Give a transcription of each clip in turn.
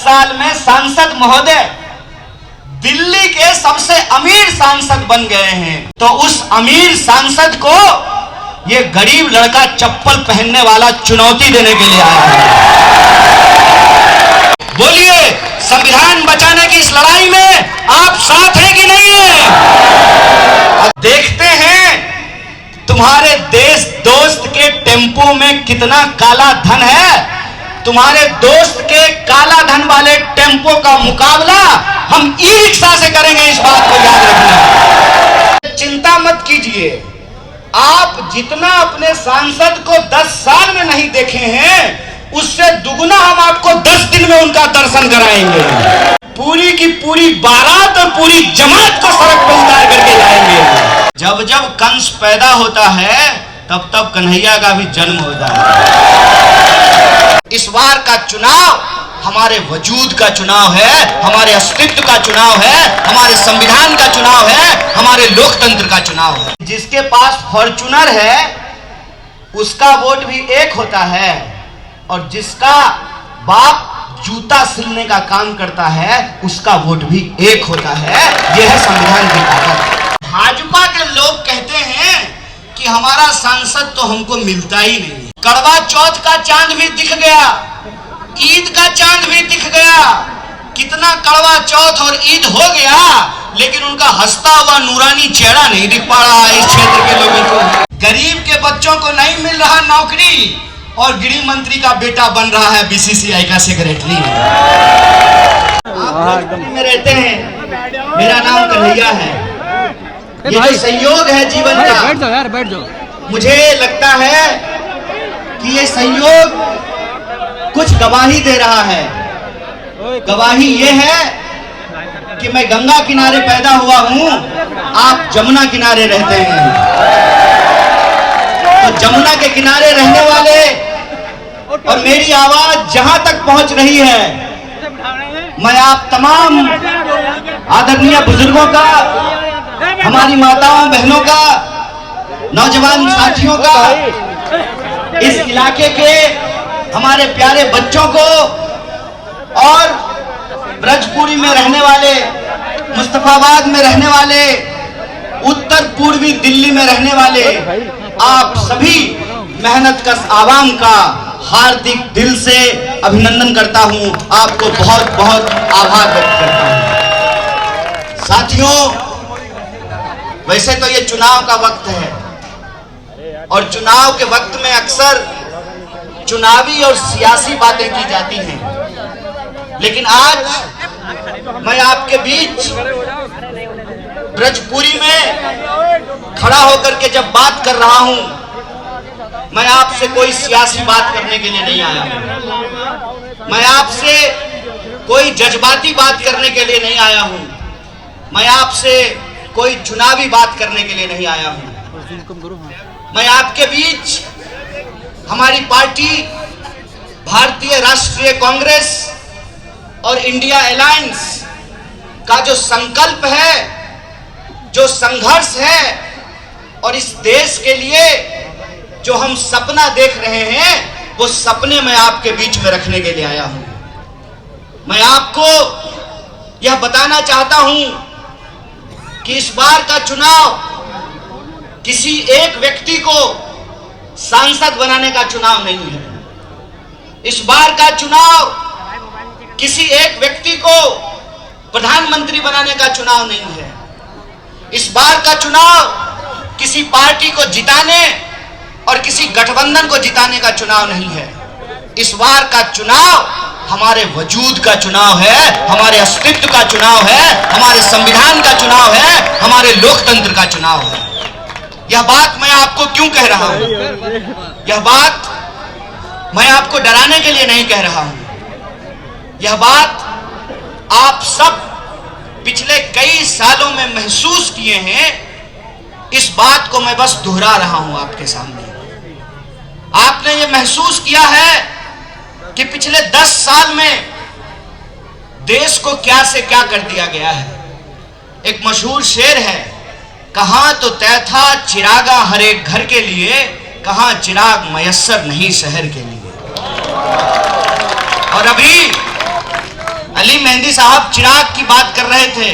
साल में सांसद महोदय दिल्ली के सबसे अमीर सांसद बन गए हैं, तो उस अमीर सांसद को ये गरीब लड़का चप्पल पहनने वाला चुनौती देने के लिए आया है। बोलिए, संविधान बचाने की इस लड़ाई में आप साथ हैं कि नहीं है? देखते हैं तुम्हारे देश दोस्त के टेम्पो में कितना काला धन है। तुम्हारे दोस्त के काला धन वाले टेम्पो का मुकाबला हम ई रिक्शा से करेंगे, इस बात को याद रखना। चिंता मत कीजिए, आप जितना अपने सांसद को 10 साल में नहीं देखे हैं, उससे दुगुना हम आपको 10 दिन में उनका दर्शन कराएंगे। पूरी की पूरी बारात और पूरी जमात को सड़क पर उतार करके लाएंगे। जब जब कंस पैदा होता है तब तब कन्हैया का भी जन्म होता है। इस बार का चुनाव हमारे वजूद का चुनाव है, हमारे अस्तित्व का चुनाव है, हमारे संविधान का चुनाव है, हमारे लोकतंत्र का चुनाव है। जिसके पास फॉर्च्यूनर है उसका वोट भी एक होता है, और जिसका बाप जूता सिलने का काम करता है उसका वोट भी एक होता है। यह है संविधान की ताकत। भाजपा के लोग कहते हैं कि हमारा सांसद तो हमको मिलता ही नहीं। कड़वा चौथ का चांद भी दिख गया, ईद का चांद भी दिख गया, कितना कड़वा चौथ और ईद हो गया, लेकिन उनका हंसता हुआ नूरानी चेहरा नहीं दिख पा रहा है इस क्षेत्र के लोगों को। गरीब के बच्चों को नहीं मिल रहा नौकरी, और गृह मंत्री का बेटा बन रहा है बीसीसीआई का सेक्रेटरी। आप में रहते हैं, मेरा नाम कन्हैया है। ये जो संयोग है जीवन का, बैठ जाओ यार, बैठ जाओ। मुझे लगता है कि ये संयोग कुछ गवाही दे रहा है। गवाही ये है कि मैं गंगा किनारे पैदा हुआ हूं, आप जमुना किनारे रहते हैं। तो जमुना के किनारे रहने वाले और मेरी आवाज जहां तक पहुंच रही है, मैं आप तमाम आदरणीय बुजुर्गों का, हमारी माताओं बहनों का, नौजवान साथियों का, इस इलाके के हमारे प्यारे बच्चों को, और ब्रजपुरी में रहने वाले, मुस्तफाबाद में रहने वाले, उत्तर पूर्वी दिल्ली में रहने वाले आप सभी मेहनतकश आवाम का हार्दिक दिल से अभिनंदन करता हूं। आपको बहुत बहुत आभार व्यक्त करता हूं। साथियों, वैसे तो ये चुनाव का वक्त है, और चुनाव के वक्त में अक्सर चुनावी और सियासी बातें की जाती हैं, लेकिन आज मैं आपके बीच ब्रजपुरी में खड़ा होकर के जब बात कर रहा हूं, मैं आपसे कोई सियासी बात करने के लिए नहीं आया हूं। मैं आपसे कोई जज्बाती बात करने के लिए नहीं आया हूं। मैं आपसे कोई चुनावी बात करने के लिए नहीं आया हूं। मैं आपके बीच हमारी पार्टी भारतीय राष्ट्रीय कांग्रेस और इंडिया अलायंस का जो संकल्प है, जो संघर्ष है, और इस देश के लिए जो हम सपना देख रहे हैं, वो सपने मैं आपके बीच में रखने के लिए आया हूं। मैं आपको यह बताना चाहता हूं कि इस बार का चुनाव किसी एक व्यक्ति को सांसद बनाने का चुनाव नहीं है। इस बार का चुनाव किसी एक व्यक्ति को प्रधानमंत्री बनाने का चुनाव नहीं है। इस बार का चुनाव किसी पार्टी को जिताने और किसी गठबंधन को जिताने का चुनाव नहीं है। इस बार का चुनाव हमारे वजूद का चुनाव है, हमारे अस्तित्व का चुनाव है, हमारे संविधान का चुनाव है, हमारे लोकतंत्र का चुनाव है। यह बात मैं आपको क्यों कह रहा हूं? यह बात मैं आपको डराने के लिए नहीं कह रहा हूं। यह बात आप सब पिछले कई सालों में महसूस किए हैं। इस बात को मैं बस दोहरा रहा हूं आपके सामने। आपने ये महसूस किया है कि पिछले 10 साल में देश को क्या से क्या कर दिया गया है। एक मशहूर शेर है, कहां तो तय था चिरागा हर एक घर के लिए, कहां चिराग मयस्सर नहीं शहर के लिए। और अभी अली मेहंदी साहब चिराग की बात कर रहे थे।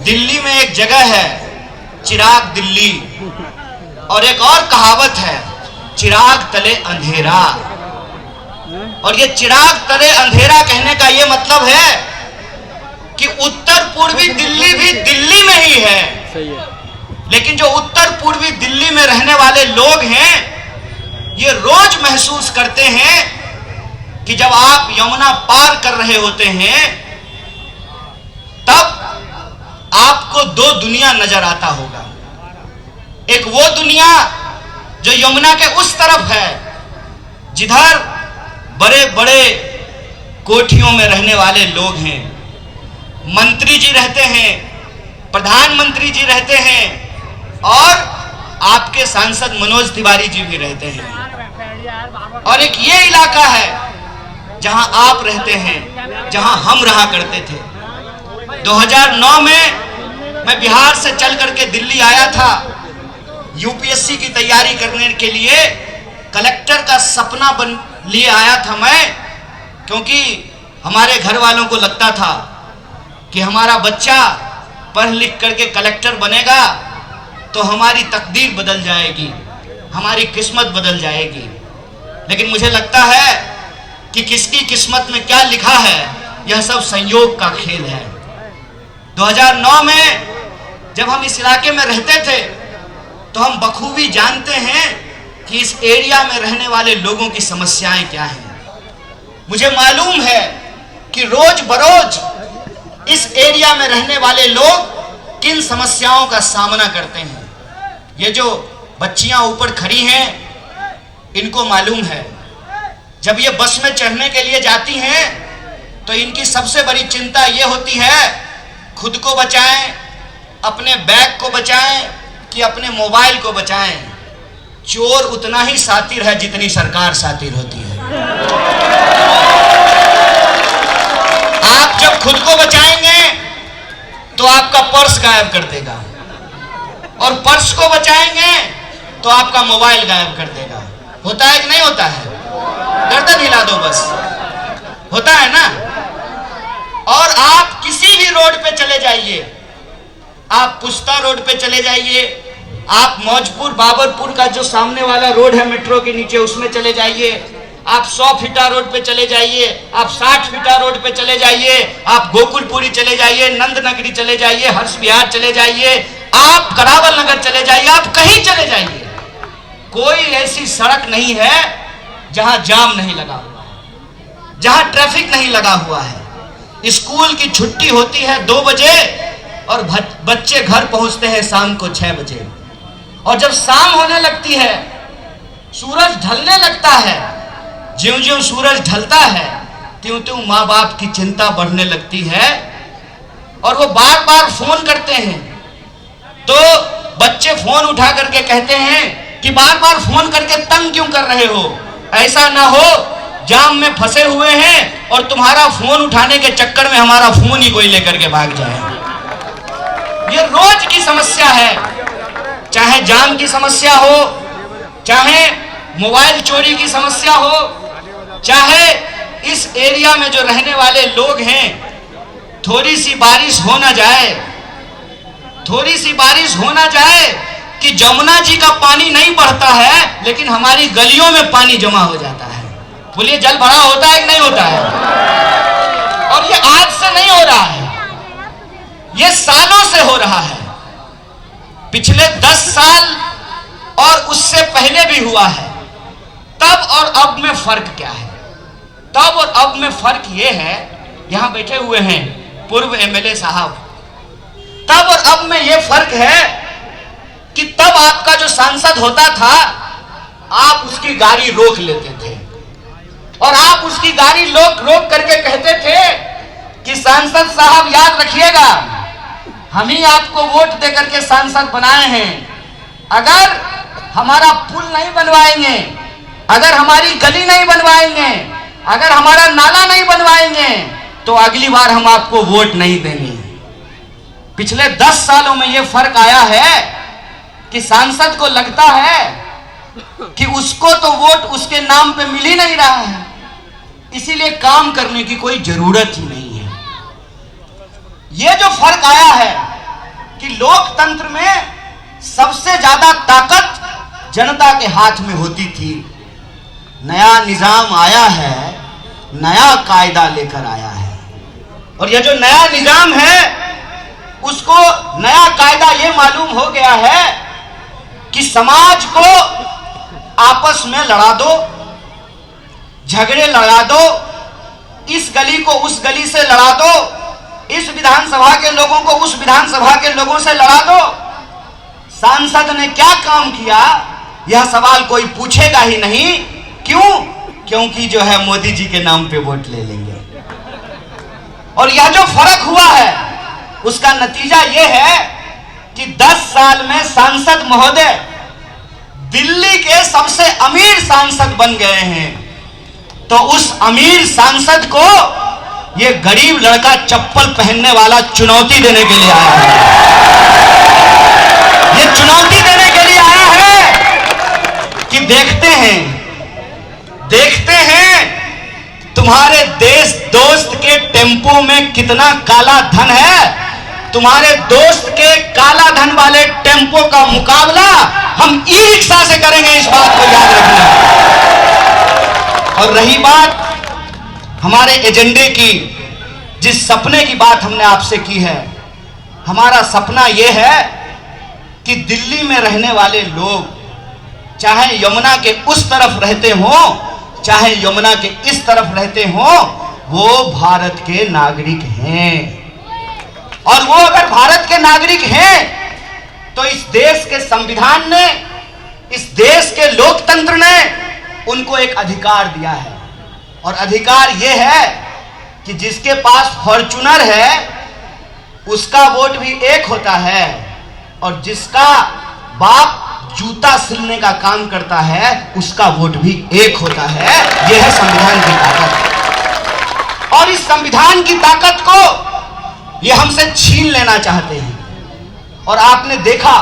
दिल्ली में एक जगह है चिराग दिल्ली, और एक और कहावत है चिराग तले अंधेरा। और ये चिराग तले अंधेरा कहने का ये मतलब है कि उत्तर पूर्वी दिल्ली भी दिल्ली में ही है, लेकिन जो उत्तर पूर्वी दिल्ली में रहने वाले लोग हैं ये रोज महसूस करते हैं कि जब आप यमुना पार कर रहे होते हैं तब आपको दो दुनिया नजर आता होगा। एक वो दुनिया जो यमुना के उस तरफ है जिधर बड़े बड़े कोठियों में रहने वाले लोग हैं, मंत्री जी रहते हैं, प्रधानमंत्री जी रहते हैं, और आपके सांसद मनोज तिवारी जी भी रहते हैं। और एक ये इलाका है जहां आप रहते हैं, जहां हम रहा करते थे। 2009 में मैं बिहार से चल करके दिल्ली आया था यूपीएससी की तैयारी करने के लिए। कलेक्टर का सपना बन लिए आया था मैं, क्योंकि हमारे घर वालों को लगता था कि हमारा बच्चा पढ़ लिख करके कलेक्टर बनेगा तो हमारी तकदीर बदल जाएगी, हमारी किस्मत बदल जाएगी। लेकिन मुझे लगता है कि किसकी किस्मत में क्या लिखा है यह सब संयोग का खेल है। 2009 में जब हम इस इलाके में रहते थे तो हम बखूबी जानते हैं कि इस एरिया में रहने वाले लोगों की समस्याएं क्या हैं। मुझे मालूम है कि रोज बरोज इस एरिया में रहने वाले लोग किन समस्याओं का सामना करते हैं। ये जो बच्चियां ऊपर खड़ी हैं इनको मालूम है, जब ये बस में चढ़ने के लिए जाती हैं तो इनकी सबसे बड़ी चिंता ये होती है खुद को बचाएं, अपने बैग को बचाएं कि अपने मोबाइल को बचाएं। चोर उतना ही सातिर है जितनी सरकार सातिर होती है। आप जब खुद को बचाएंगे तो आपका पर्स गायब कर देगा, और पर्स को बचाएंगे तो आपका मोबाइल गायब कर देगा। होता है कि नहीं होता है? गर्दन हिला दो बस, होता है ना। और आप किसी भी रोड पे चले जाइए, आप पुस्ता रोड पे चले जाइए, आप मौजपुर बाबरपुर का जो सामने वाला रोड है मेट्रो के नीचे उसमें चले जाइए, आप 100 फीटा रोड पे चले जाइए, आप 60 फीटा रोड पे चले जाइए, आप गोकुलपुरी चले जाइए, नंद नगरी चले जाइए, हर्ष विहार चले जाइए, आप करावल नगर चले जाइए, आप कहीं चले जाइए, कोई ऐसी सड़क नहीं है जहां जाम नहीं लगा हुआ है, जहां ट्रैफिक नहीं लगा हुआ है। स्कूल की छुट्टी होती है 2 बजे और बच्चे घर पहुंचते हैं शाम को 6 बजे। और जब शाम होने लगती है, सूरज ढलने लगता है, ज्यों ज्यों सूरज ढलता है त्यों त्यों माँ बाप की चिंता बढ़ने लगती है, और वो बार बार फोन करते हैं। तो बच्चे फोन उठा करके कहते हैं कि बार बार फोन करके तंग क्यों कर रहे हो, ऐसा ना हो जाम में फंसे हुए हैं और तुम्हारा फोन उठाने के चक्कर में हमारा फोन ही कोई लेकर के भाग जाए। ये रोज की समस्या है, चाहे जाम की समस्या हो, चाहे मोबाइल चोरी की समस्या हो, चाहे इस एरिया में जो रहने वाले लोग हैं थोड़ी सी बारिश हो ना जाए, थोड़ी सी बारिश हो ना जाए कि जमुना जी का पानी नहीं बढ़ता है लेकिन हमारी गलियों में पानी जमा हो जाता है। बोलिए जल भरा होता है कि नहीं होता है? और ये आज से नहीं हो रहा है, ये सालों से हो रहा है। पिछले 10 साल और उससे पहले भी हुआ है। तब और अब में फर्क क्या है? तब और अब में फर्क ये है, यहां बैठे हुए हैं पूर्व एमएलए साहब, तब और अब में ये फर्क है कि तब आपका जो सांसद होता था आप उसकी गाड़ी रोक लेते थे और आप उसकी गाड़ी रोक करके कहते थे कि सांसद साहब याद रखिएगा हम ही आपको वोट दे करके सांसद बनाए हैं, अगर हमारा पुल नहीं बनवाएंगे, अगर हमारी गली नहीं बनवाएंगे, अगर हमारा नाला नहीं बनवाएंगे तो अगली बार हम आपको वोट नहीं देंगे। पिछले 10 सालों में यह फर्क आया है कि सांसद को लगता है कि उसको तो वोट उसके नाम पे मिल ही नहीं रहा है, इसीलिए काम करने की कोई जरूरत ही नहीं है। यह जो फर्क आया है कि लोकतंत्र में सबसे ज्यादा ताकत जनता के हाथ में होती थी। नया निजाम आया है, नया कायदा लेकर आया है, और यह जो नया निजाम है उसको नया कायदा यह मालूम हो गया है कि समाज को आपस में लड़ा दो, झगड़े लड़ा दो, इस गली को उस गली से लड़ा दो, इस विधानसभा के लोगों को उस विधानसभा के लोगों से लड़ा दो। सांसद ने क्या काम किया यह सवाल कोई पूछेगा ही नहीं। क्यों? क्योंकि जो है मोदी जी के नाम पे वोट ले लेंगे। और यह जो फर्क हुआ है उसका नतीजा यह है कि 10 साल में सांसद महोदय दिल्ली के सबसे अमीर सांसद बन गए हैं। तो उस अमीर सांसद को ये गरीब लड़का चप्पल पहनने वाला चुनौती देने के लिए आया है। ये चुनौती देने के लिए आया है कि देखते हैं तुम्हारे देश दोस्त के टेम्पो में कितना काला धन है। तुम्हारे दोस्त के काला धन वाले टेम्पो का मुकाबला हम ई रिक्शा से करेंगे, इस बात को याद रखना। और रही बात हमारे एजेंडे की, जिस सपने की बात हमने आपसे की है, हमारा सपना यह है कि दिल्ली में रहने वाले लोग चाहे यमुना के उस तरफ रहते हो चाहे यमुना के इस तरफ रहते हो, वो भारत के नागरिक हैं। और वो अगर भारत के नागरिक हैं तो इस देश के संविधान ने, इस देश के लोकतंत्र ने उनको एक अधिकार दिया है। और अधिकार यह है कि जिसके पास फॉर्च्यूनर है उसका वोट भी एक होता है, और जिसका बाप जूता सिलने का काम करता है उसका वोट भी एक होता है। यह है संविधान की ताकत। और इस संविधान की ताकत को ये हमसे छीन लेना चाहते हैं। और आपने देखा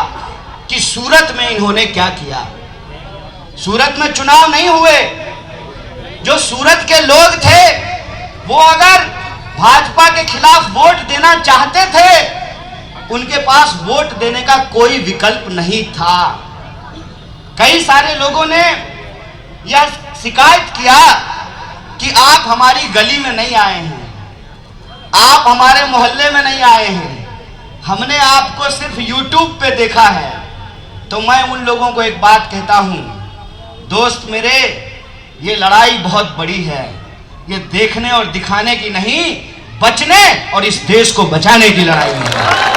कि सूरत में इन्होंने क्या किया। सूरत में चुनाव नहीं हुए। जो सूरत के लोग थे वो अगर भाजपा के खिलाफ वोट देना चाहते थे, उनके पास वोट देने का कोई विकल्प नहीं था। कई सारे लोगों ने यह शिकायत किया कि आप हमारी गली में नहीं आए हैं, आप हमारे मोहल्ले में नहीं आए हैं, हमने आपको सिर्फ YouTube पे देखा है। तो मैं उन लोगों को एक बात कहता हूं, दोस्त मेरे, ये लड़ाई बहुत बड़ी है। ये देखने और दिखाने की नहीं, बचने और इस देश को बचाने की लड़ाई है।